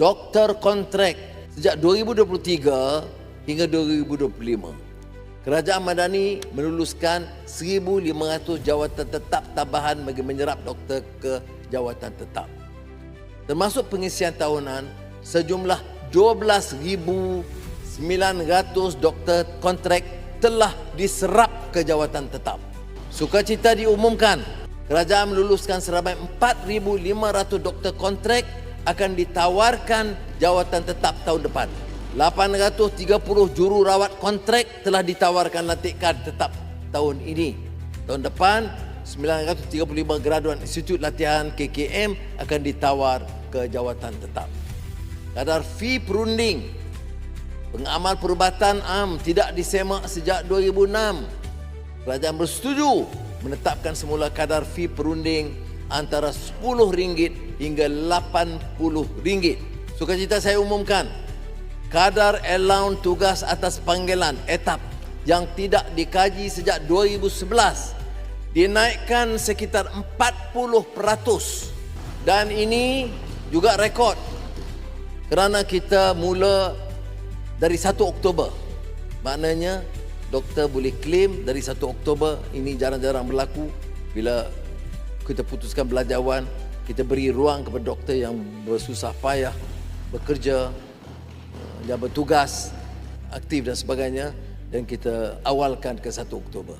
doktor kontrak sejak 2023 hingga 2025. Kerajaan Madani meluluskan 1,500 jawatan tetap tambahan bagi menyerap doktor ke jawatan tetap. Termasuk pengisian tahunan, sejumlah 12,900 doktor kontrak telah diserap ke jawatan tetap. Sukacita diumumkan, kerajaan meluluskan seramai 4,500 doktor kontrak akan ditawarkan jawatan tetap tahun depan. 830 jururawat kontrak telah ditawarkan lantikan tetap tahun ini. Tahun depan, 935 graduan Institut Latihan KKM akan ditawar ke jawatan tetap. Kadar fee perunding pengamal perubatan am tidak disemak sejak 2006. Kerajaan bersetuju menetapkan semula kadar fee perunding antara RM10 hingga RM80. Sukacita saya umumkan, kadar allowance tugas atas panggilan etap yang tidak dikaji sejak 2011 dinaikkan sekitar 40%. Dan ini juga rekod kerana kita mula dari 1 Oktober. Maknanya doktor boleh claim dari 1 Oktober. Ini jarang-jarang berlaku. Bila kita putuskan belanjawan, kita beri ruang kepada doktor yang bersusah payah bekerja, yang bertugas aktif dan sebagainya, dan kita awalkan ke 1 Oktober.